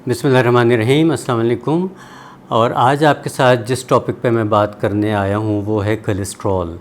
बिस्मिल्लाहिर्रहमानिर्रहीम, अस्सलाम वालेकुम। और आज आपके साथ जिस टॉपिक पे मैं बात करने आया हूँ वो है कोलेस्ट्रॉल।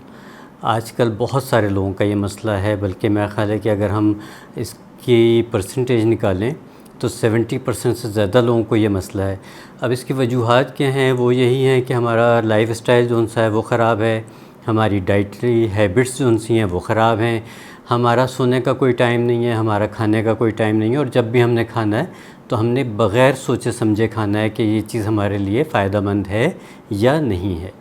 आजकल बहुत सारे लोगों का ये मसला है, बल्कि मेरा ख़्याल है कि अगर हम इसकी परसेंटेज निकालें तो 70% से ज़्यादा लोगों को ये मसला है। अब इसकी वजूहात क्या हैं? वो यही हैं कि हमारा लाइफ़स्टाइल जो सा है वो ख़राब है, हमारी डाइटरी हैबिट्स जो सी हैं वो ख़राब हैं, हमारा सोने का कोई टाइम नहीं है, हमारा खाने का कोई टाइम नहीं है, और जब भी हमने खाना है तो हमने बग़ैर सोचे समझे खाना है कि ये चीज़ हमारे लिए फ़ायदेमंद है या नहीं है।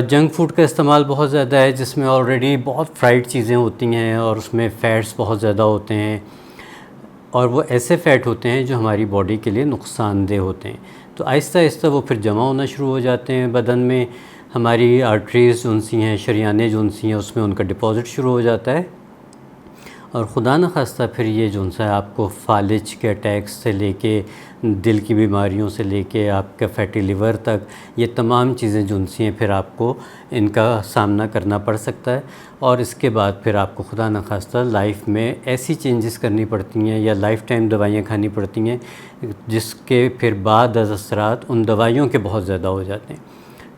जंक फूड का इस्तेमाल बहुत ज़्यादा है, जिसमें ऑलरेडी बहुत फ्राइड चीज़ें होती हैं और उसमें फ़ैट्स बहुत ज़्यादा होते हैं, और वो ऐसे फ़ैट होते हैं जो हमारी बॉडी के लिए नुकसानदेह होते हैं। तो आहिस्ता आहिस्ता वो फिर जमा होना शुरू हो जाते हैं बदन में। हमारी आर्टरीज़ जो सी हैं, शरियानें जो सी हैं, उसमें उनका डिपॉज़िट शुरू हो जाता है, और ख़ुदा न खास्ता फिर ये जो सा है आपको फालिज के अटैक्स से लेके दिल की बीमारियों से लेके आपके फैटी लिवर तक, ये तमाम चीज़ें जो सी हैं फिर आपको इनका सामना करना पड़ सकता है। और इसके बाद फिर आपको ख़ुदा न खास्ता लाइफ में ऐसी चेंजेस करनी पड़ती हैं या लाइफ टाइम दवाइयाँ खानी पड़ती हैं, जिसके फिर बाद असरात उन दवाइयों के बहुत ज़्यादा हो जाते हैं।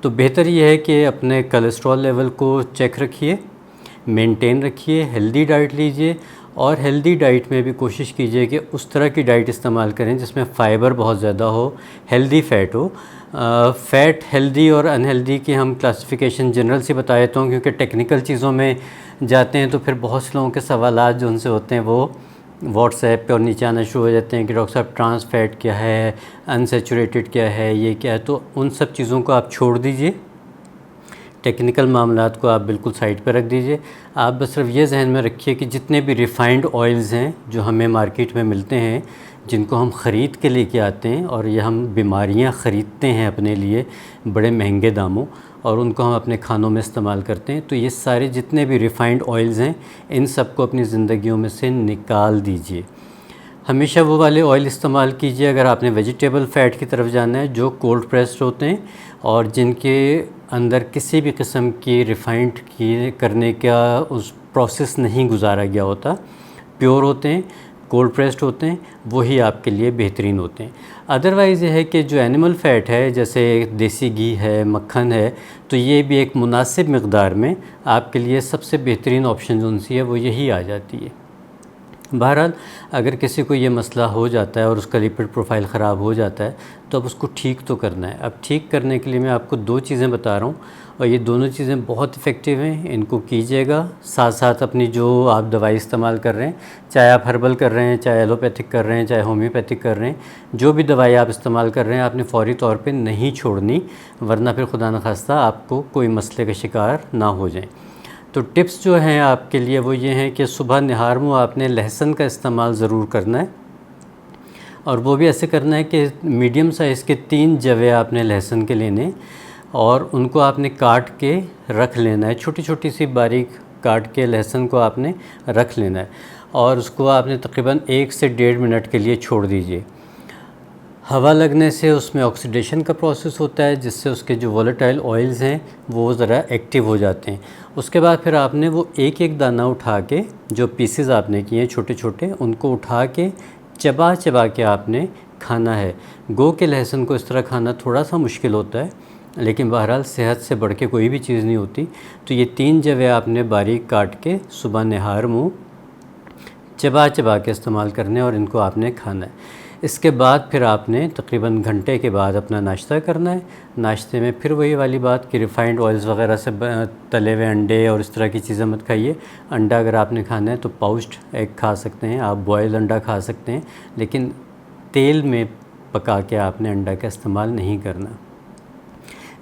तो बेहतर ये है कि अपने कोलेस्ट्रॉल लेवल को चेक रखिए, मेंटेन रखिए, हेल्दी डाइट लीजिए, और हेल्दी डाइट में भी कोशिश कीजिए कि उस तरह की डाइट इस्तेमाल करें जिसमें फ़ाइबर बहुत ज़्यादा हो, हेल्दी फ़ैट हो। फ़ैट हेल्दी और अनहेल्दी की हम क्लासिफ़िकेशन जनरल से बता देता हूँ, क्योंकि टेक्निकल चीज़ों में जाते हैं तो फिर बहुत से लोगों के सवालात जो उनसे होते हैं वो व्हाट्सएप पे और नीचे आना शुरू हो जाते हैं कि डॉक्टर साहब ट्रांस फैट क्या है, अनसैचुरेटेड क्या है, ये क्या है। तो उन सब चीज़ों को आप छोड़ दीजिए, टेक्निकल मामलात को आप बिल्कुल साइड पर रख दीजिए। आप बस सिर्फ ये जहन में रखिए कि जितने भी रिफ़ाइंड ऑयल्स हैं जो हमें मार्केट में मिलते हैं, जिनको हम ख़रीद के लेके आते हैं, और ये हम बीमारियां ख़रीदते हैं अपने लिए बड़े महंगे दामों, और उनको हम अपने खानों में इस्तेमाल करते हैं, तो ये सारे जितने भी रिफ़ाइंड ऑयल्स हैं इन सब को अपनी ज़िंदगियों में से निकाल दीजिए। हमेशा वो वाले ऑयल इस्तेमाल कीजिए अगर आपने वेजिटेबल फ़ैट की तरफ जाना है, जो कोल्ड प्रेस्ड होते हैं और जिनके अंदर किसी भी किस्म की रिफ़ाइंड की करने का उस प्रोसेस नहीं गुजारा गया होता, प्योर होते हैं, कोल्ड प्रेस्ड होते हैं, वही आपके लिए बेहतरीन होते हैं। अदरवाइज़ ये है कि जो एनिमल फ़ैट है, जैसे देसी घी है, मक्खन है, तो ये भी एक मुनासिब मक़दार में आपके लिए सबसे बेहतरीन ऑप्शन जो सी है वो यही आ जाती है। बहरहाल अगर किसी को ये मसला हो जाता है और उसका लिपिड प्रोफाइल ख़राब हो जाता है तो अब उसको ठीक तो करना है। अब ठीक करने के लिए मैं आपको दो चीज़ें बता रहा हूँ, और ये दोनों चीज़ें बहुत इफ़ेक्टिव हैं, इनको कीजिएगा। साथ साथ अपनी जो आप दवाई इस्तेमाल कर रहे हैं, चाहे आप हर्बल कर रहे हैं, चाहे एलोपैथिक कर रहे हैं, चाहे होम्योपैथिक कर रहे हैं, जो भी दवाई आप इस्तेमाल कर रहे हैं आपने फ़ौरी तौर पर नहीं छोड़नी, वरना फिर खुदा न खास्ता आपको कोई मसले का शिकार ना हो जाए। तो टिप्स जो हैं आपके लिए वो ये हैं कि सुबह निहार में आपने लहसुन का इस्तेमाल ज़रूर करना है, और वो भी ऐसे करना है कि मीडियम साइज़ के 3 जवे आपने लहसुन के लेने, और उनको आपने काट के रख लेना है, छोटी छोटी सी बारीक काट के लहसुन को आपने रख लेना है, और उसको आपने तकरीबन 1 से 1.5 मिनट के लिए छोड़ दीजिए। हवा लगने से उसमें ऑक्सीडेशन का प्रोसेस होता है, जिससे उसके जो वोलेटाइल ऑयल्स हैं वो ज़रा एक्टिव हो जाते हैं। उसके बाद फिर आपने वो एक एक दाना उठा के, जो पीसेस आपने किए हैं छोटे छोटे, उनको उठा के चबा चबा के आपने खाना है। गो के लहसुन को इस तरह खाना थोड़ा सा मुश्किल होता है, लेकिन बहरहाल सेहत से बढ़ के कोई भी चीज़ नहीं होती। तो ये 3 जवे आपने बारीक काट के सुबह निहार मुँह चबा चबा के इस्तेमाल करने, और इनको आपने खाना है। इसके बाद फिर आपने तकरीबन घंटे के बाद अपना नाश्ता करना है। नाश्ते में फिर वही वाली बात कि रिफ़ाइंड ऑयल्स वगैरह से तले हुए अंडे और इस तरह की चीज़ें मत खाइए। अंडा अगर आपने खाना है तो पाउच्ड एग खा सकते हैं, आप बॉयल अंडा खा सकते हैं, लेकिन तेल में पका के आपने अंडा का इस्तेमाल नहीं करना।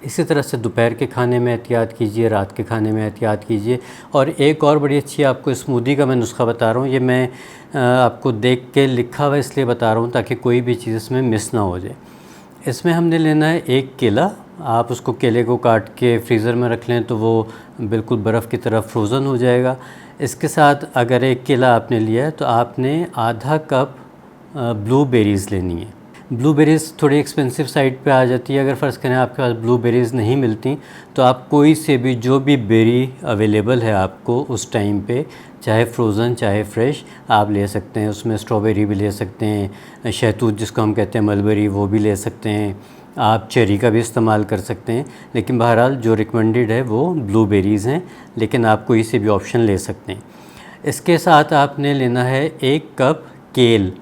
इसी तरह से दोपहर के खाने में एहतियात कीजिए, रात के खाने में एहतियात कीजिए। और एक और बड़ी अच्छी आपको स्मूदी का मैं नुस्खा बता रहा हूँ, ये मैं आपको देख के लिखा हुआ इसलिए बता रहा हूँ ताकि कोई भी चीज़ इसमें मिस ना हो जाए। इसमें हमने लेना है 1 केला। आप उसको केले को काट के फ्रीज़र में रख लें तो वो बिल्कुल बर्फ़ की तरह फ्रोज़न हो जाएगा। इसके साथ अगर 1 केला आपने लिया है तो आपने आधा कप ब्लूबेरीज़ लेनी है। ब्लूबेरीज़ थोड़ी एक्सपेंसिव साइड पे आ जाती है। अगर फ़र्ज़ करें आपके पास ब्लूबेरीज़ नहीं मिलती तो आप कोई से भी जो भी बेरी अवेलेबल है आपको उस टाइम पे, चाहे फ्रोज़न चाहे फ्रेश आप ले सकते हैं। उसमें स्ट्रॉबेरी भी ले सकते हैं, शहतूत जिसको हम कहते हैं मलबेरी वो भी ले सकते हैं, आप चेरी का भी इस्तेमाल कर सकते हैं। लेकिन बहरहाल जो रिकमेंडेड है वो ब्लूबेरीज़ हैं, लेकिन आप कोई से भी ऑप्शन ले सकते हैं। इसके साथ आपने लेना है 1 कप केल।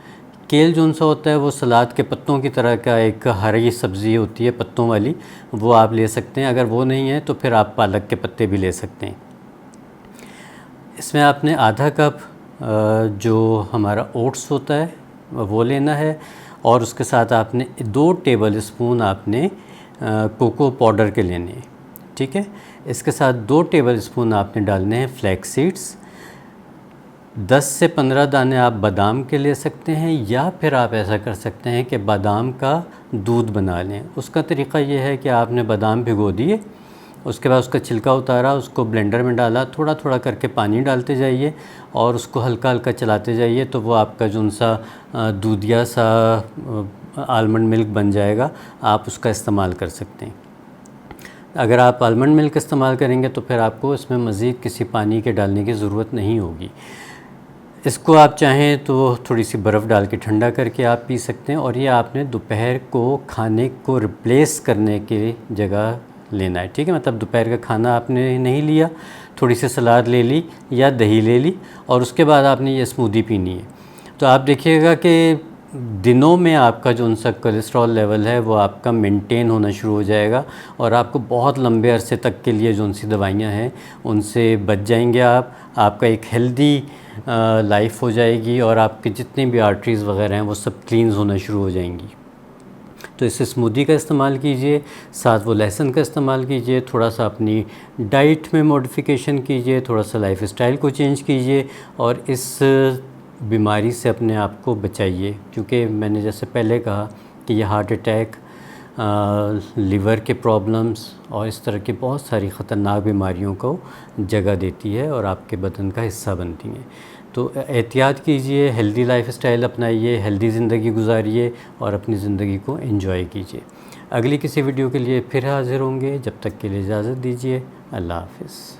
केल जो सा होता है वो सलाद के पत्तों की तरह का एक हरी सब्ज़ी होती है पत्तों वाली, वो आप ले सकते हैं। अगर वो नहीं है तो फिर आप पालक के पत्ते भी ले सकते हैं। इसमें आपने आधा कप जो हमारा ओट्स होता है वो लेना है, और उसके साथ आपने 2 टेबल स्पून आपने कोको पाउडर के लेने हैं, ठीक है। इसके साथ 2 टेबल स्पून आपने डालने हैं फ्लैक्स सीड्स। 10 से 15 दाने आप बादाम के ले सकते हैं, या फिर आप ऐसा कर सकते हैं कि बादाम का दूध बना लें। उसका तरीक़ा ये है कि आपने बादाम भिगो दिए, उसके बाद उसका छिलका उतारा, उसको ब्लेंडर में डाला, थोड़ा थोड़ा करके पानी डालते जाइए और उसको हल्का हल्का चलाते जाइए, तो वो आपका जो सा दूधिया सा आलमंड मिल्क बन जाएगा, आप उसका इस्तेमाल कर सकते हैं। अगर आप आलमंड मिल्क इस्तेमाल करेंगे तो फिर आपको इसमें मज़ीद किसी पानी के डालने की ज़रूरत नहीं होगी। इसको आप चाहें तो थोड़ी सी बर्फ़ डाल के ठंडा करके आप पी सकते हैं, और ये आपने दोपहर को खाने को रिप्लेस करने की जगह लेना है, ठीक है। मतलब दोपहर का खाना आपने नहीं लिया, थोड़ी सी सलाद ले ली या दही ले ली, और उसके बाद आपने ये स्मूदी पीनी है। तो आप देखिएगा कि दिनों में आपका जो उनसा कोलेस्ट्रॉल लेवल है वो आपका मेंटेन होना शुरू हो जाएगा, और आपको बहुत लंबे अरसे तक के लिए जो उनसी दवाइयाँ हैं उनसे बच जाएंगे आप। आपका एक हेल्दी लाइफ हो जाएगी, और आपके जितने भी आर्टरीज़ वगैरह हैं वो सब क्लींस होना शुरू हो जाएंगी। तो इस स्मूदी का इस्तेमाल कीजिए, साथ वो लहसुन का इस्तेमाल कीजिए, थोड़ा सा अपनी डाइट में मॉडिफिकेशन कीजिए, थोड़ा सा लाइफ स्टाइल को चेंज कीजिए, और इस बीमारी से अपने आप को बचाइए। क्योंकि मैंने जैसे पहले कहा कि ये हार्ट अटैक, लिवर के प्रॉब्लम्स और इस तरह की बहुत सारी ख़तरनाक बीमारियों को जगह देती है और आपके बदन का हिस्सा बनती हैं। तो एहतियात कीजिए, हेल्दी लाइफस्टाइल अपनाइए, हेल्दी ज़िंदगी गुजारिए और अपनी ज़िंदगी को एंजॉय कीजिए। अगली किसी वीडियो के लिए फिर हाज़िर होंगे, जब तक के लिए इजाज़त दीजिए। अल्लाह हाफ़िज़।